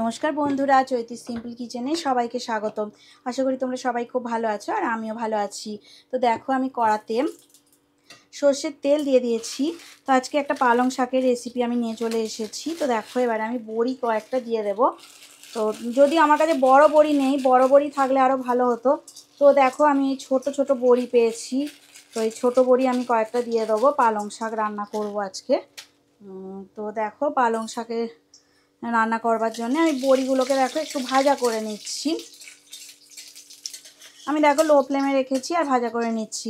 নমস্কার বন্ধুরা, চৈতি সিম্পল কিচেনে সবাইকে স্বাগতম। আশা করি তোমরা সবাই খুব ভালো আছো আর আমিও ভালো আছি। তো দেখো আমি কড়াতে সর্ষের তেল দিয়ে দিয়েছি। তো আজকে একটা পালং শাকের রেসিপি আমি নিয়ে চলে এসেছি। তো দেখো এবারে আমি বড়ি কয়েকটা দিয়ে দেবো। তো যদি আমার কাছে বড় বড়ি নেই, বড় বড়ি থাকলে আরও ভালো হতো। তো দেখো আমি ছোট ছোট বড়ি পেয়েছি। তো এই ছোটো বড়ি আমি কয়েকটা দিয়ে দেবো। পালং শাক রান্না করব আজকে। তো দেখো পালং শাকের রান্না করবার জন্য আমি বড়িগুলোকে দেখো একটু ভাজা করে নিচ্ছি। আমি দেখো লো ফ্লেমে রেখেছি আর ভাজা করে নিচ্ছি।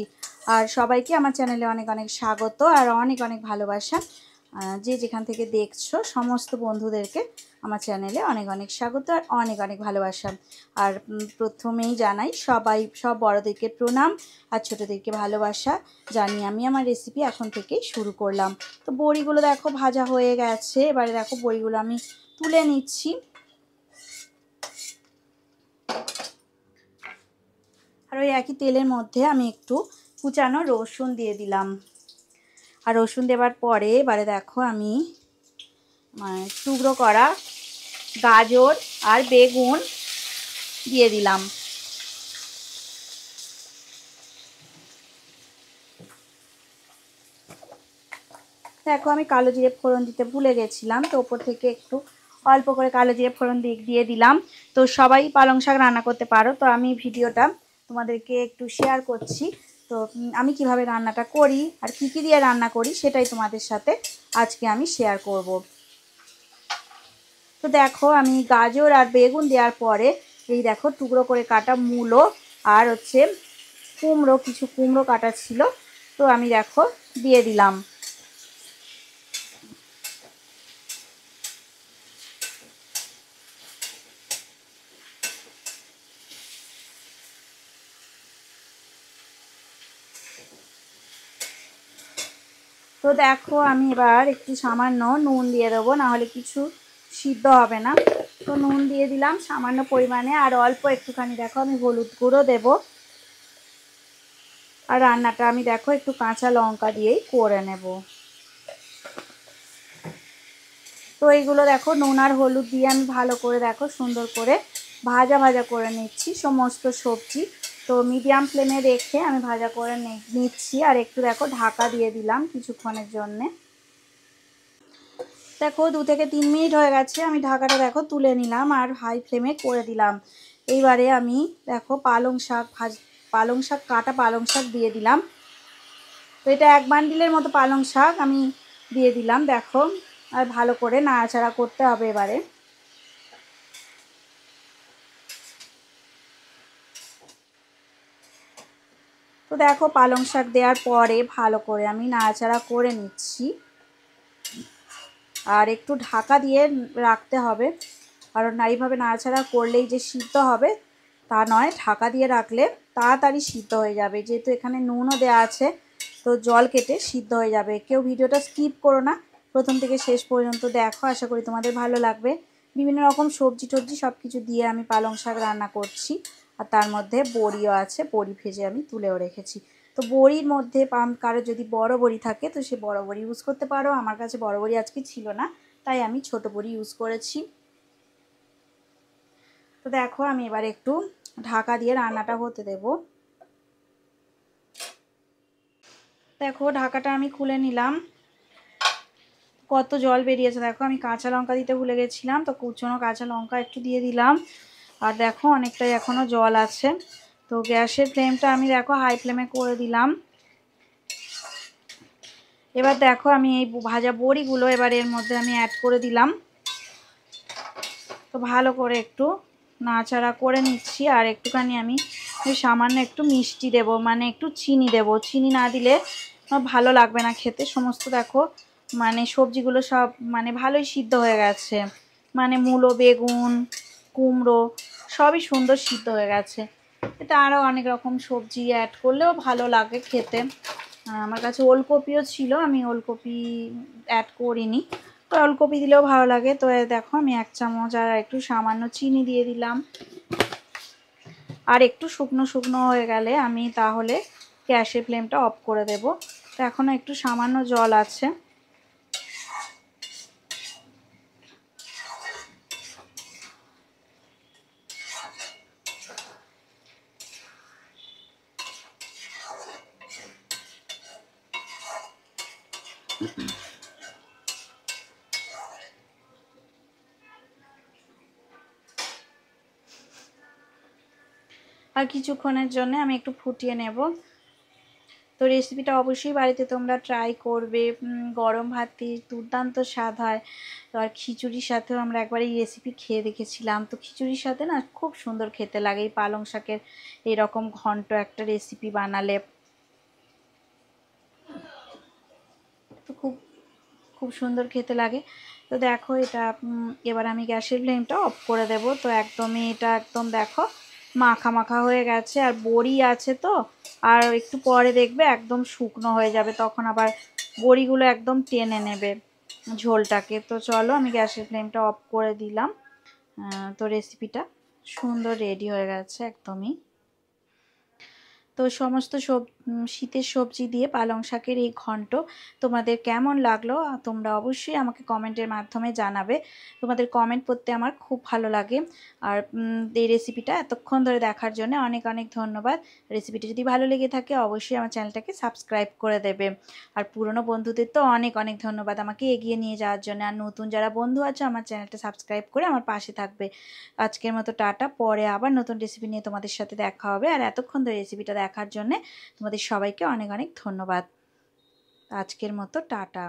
আর সবাইকে আমার চ্যানেলে অনেক অনেক স্বাগত আর অনেক অনেক ভালোবাসা। যে যেখান থেকে দেখছো সমস্ত বন্ধুদেরকে আমার চ্যানেলে অনেক অনেক স্বাগত আর অনেক অনেক ভালোবাসা। আর প্রথমেই জানাই সব বড়োদেরকে প্রণাম আর ছোটোদেরকে ভালোবাসা জানি আমি আমার রেসিপি এখন থেকেই শুরু করলাম। তো বড়িগুলো দেখো ভাজা হয়ে গেছে। এবারে দেখো বড়িগুলো আমি তুলে নিচ্ছি। আর ওই একই তেলের মধ্যে আমি একটু কুচানো রসুন দিয়ে দিলাম। আর রসুন দেওয়ার পরে এবারে দেখো আমি টুকরো করা গাজর আর বেগুন দিয়ে দিলাম। দেখো আমি কালো জিরে ফোড়ন দিতে ভুলে গেছিলাম, তো ওপর থেকে একটু অল্প করে কালো জিরে ফোড়ন দিয়ে দিলাম। তো সবাই পালং শাক রান্না করতে পারো, তো আমি ভিডিওটা তোমাদেরকে একটু শেয়ার করছি। তো আমি কিভাবে রান্নাটা করি আর কী কী দিয়ে রান্না করি সেটাই তোমাদের সাথে আজকে আমি শেয়ার করব। তো দেখো আমি গাজর আর বেগুন দেওয়ার পরে এই দেখো টুকরো করে কাটা মূলো আর হচ্ছে কুমড়ো, কিছু কুমড়ো কাটা ছিল, তো আমি দেখো দিয়ে দিলাম। তো দেখো আমি এবার একটু সামান্য নুন দিয়ে দেবো, নাহলে কিছু সিদ্ধ হবে না। তো নুন দিয়ে দিলাম সামান্য পরিমাণে আর অল্প একটুখানি দেখো আমি হলুদ গুঁড়ো দেবো। আর রান্নাটা আমি দেখো একটু কাঁচা লঙ্কা দিয়েই করে নেব। তো এইগুলো দেখো নুন আর হলুদ দিয়ে আমি ভালো করে দেখো সুন্দর করে ভাজা ভাজা করে নিচ্ছি সমস্ত সবজি। তো মিডিয়াম ফ্লেমে রেখে আমি ভাজা করে নিচ্ছি। আর একটু দেখো ঢাকা দিয়ে দিলাম কিছুক্ষণের জন্যে। দেখো 2 থেকে 3 মিনিট হয়ে গেছে, আমি ঢাকাটা দেখো তুলে নিলাম আর হাই ফ্লেমে করে দিলাম। এইবারে আমি দেখো পালং শাক কাটা পালং শাক দিয়ে দিলাম। তো এটা 1 বান্ডিলের মতো পালং শাক আমি দিয়ে দিলাম দেখো। আর ভালো করে নাড়াচাড়া করতে হবে এবারে। তো দেখো পালং শাক দেওয়ার পরে ভালো করে আমি নাড়াচাড়া করে নিচ্ছি। আর একটু ঢাকা দিয়ে রাখতে হবে, কারণ এইভাবে নাড়াচাড়া করলেই যে সিদ্ধ হবে তা নয়, ঢাকা দিয়ে রাখলে তাড়াতাড়ি সিদ্ধ হয়ে যাবে। যেহেতু এখানে নুনও দেওয়া আছে তো জল কেটে সিদ্ধ হয়ে যাবে। কেউ ভিডিওটা স্কিপ করো না, প্রথম থেকে শেষ পর্যন্ত দেখো, আশা করি তোমাদের ভালো লাগবে। বিভিন্ন রকম সবজি টবজি সব কিছু দিয়ে আমি পালং শাক রান্না করছি। আর তার মধ্যে বড়িও আছে, বড়ি ভেজে আমি তুলেও রেখেছি। তো বড়ির মধ্যে কারো যদি বড় বড়ি থাকে তো সে বড় বড়ি ইউজ করতে পারো। আমার কাছে বড় বড়ি আজকে ছিল না, তাই আমি ছোট বড়ি ইউজ করেছি। তো দেখো আমি এবার একটু ঢাকা দিয়ে রান্নাটা হতে দেব। দেখো ঢাকাটা আমি খুলে নিলাম। কত জল বেরিয়েছে দেখো। আমি কাঁচা লঙ্কা দিতে ভুলে গেছিলাম, তো কুচনো কাঁচা লঙ্কা একটু দিয়ে দিলাম। আর দেখো অনেকটাই এখনও জল আছে। তো গ্যাসের ফ্লেমটা আমি দেখো হাই ফ্লেমে করে দিলাম। এবার দেখো আমি এই ভাজা বড়িগুলো এবার এর মধ্যে আমি অ্যাড করে দিলাম। তো ভালো করে একটু নাড়াচাড়া করে নিচ্ছি। আর একটুখানি আমি সামান্য একটু মিষ্টি দেব, মানে একটু চিনি দেব। চিনি না দিলে ভালো লাগবে না খেতে। সমস্ত দেখো মানে সবজিগুলো সব মানে ভালোই সিদ্ধ হয়ে গেছে, মানে মূলো বেগুন কুমড়ো সবই সুন্দর সিদ্ধ হয়ে গেছে। এটা আরও অনেক রকম সবজি অ্যাড করলেও ভালো লাগে খেতে। আমার কাছে ওলকপিও ছিল, আমি ওলকপি অ্যাড করিনি। তো ওলকপি দিলেও ভালো লাগে। তো দেখো আমি 1 চামচ আর একটু সামান্য চিনি দিয়ে দিলাম। আর একটু শুকনো শুকনো হয়ে গেলে আমি তাহলে গ্যাসের ফ্লেমটা অফ করে দেব। তো এখনও একটু সামান্য জল আছে। আর কিছুক্ষণের জন্য আমি একটু ফুটিয়ে নেব। তো রেসিপিটা অবশ্যই বাড়িতে তোমরা ট্রাই করবে। গরম ভাতে দুর্দান্ত স্বাদ হয়। তো আর খিচুড়ির সাথেও আমরা একবার এই রেসিপি খেয়ে দেখেছিলাম। তো খিচুড়ির সাথে না খুব সুন্দর খেতে লাগে এই পালং শাকের এরকম ঘন্ট একটা রেসিপি বানালে। তো খুব খুব সুন্দর খেতে লাগে। তো দেখো এটা এবার আমি গ্যাসের ফ্লেমটা অফ করে দেব। তো একদমই এটা একদম দেখো মাখা মাখা হয়ে গেছে, আর বড়ি আছে তো, আর একটু পরে দেখবে একদম শুকনো হয়ে যাবে, তখন আবার বড়িগুলো একদম টেনে নেবে ঝোলটাকে। তো চলো আমি গ্যাসের ফ্লেমটা অফ করে দিলাম। তো রেসিপিটা সুন্দর রেডি হয়ে গেছে একদমই। তো সমস্ত শীতের সবজি দিয়ে পালং শাকের এই ঘন্ট তোমাদের কেমন লাগলো তোমরা অবশ্যই আমাকে কমেন্টের মাধ্যমে জানাবে। তোমাদের কমেন্ট পড়তে আমার খুব ভালো লাগে। আর এই রেসিপিটা এতক্ষণ ধরে দেখার জন্য অনেক অনেক ধন্যবাদ। রেসিপিটা যদি ভালো লেগে থাকে অবশ্যই আমার চ্যানেলটাকে সাবস্ক্রাইব করে দেবে। আর পুরনো বন্ধুদের তো অনেক অনেক ধন্যবাদ আমাকে এগিয়ে নিয়ে যাওয়ার জন্য। আর নতুন যারা বন্ধু আছে আমার চ্যানেলটা সাবস্ক্রাইব করে আমার পাশে থাকবে। আজকের মতো টাটা, পরে আবার নতুন রেসিপি নিয়ে তোমাদের সাথে দেখা হবে। আর এতক্ষণ ধরে রেসিপিটা দেখার জন্য তোমাদের সবাইকে অনেক অনেক ধন্যবাদ। আজকের মতো টাটা।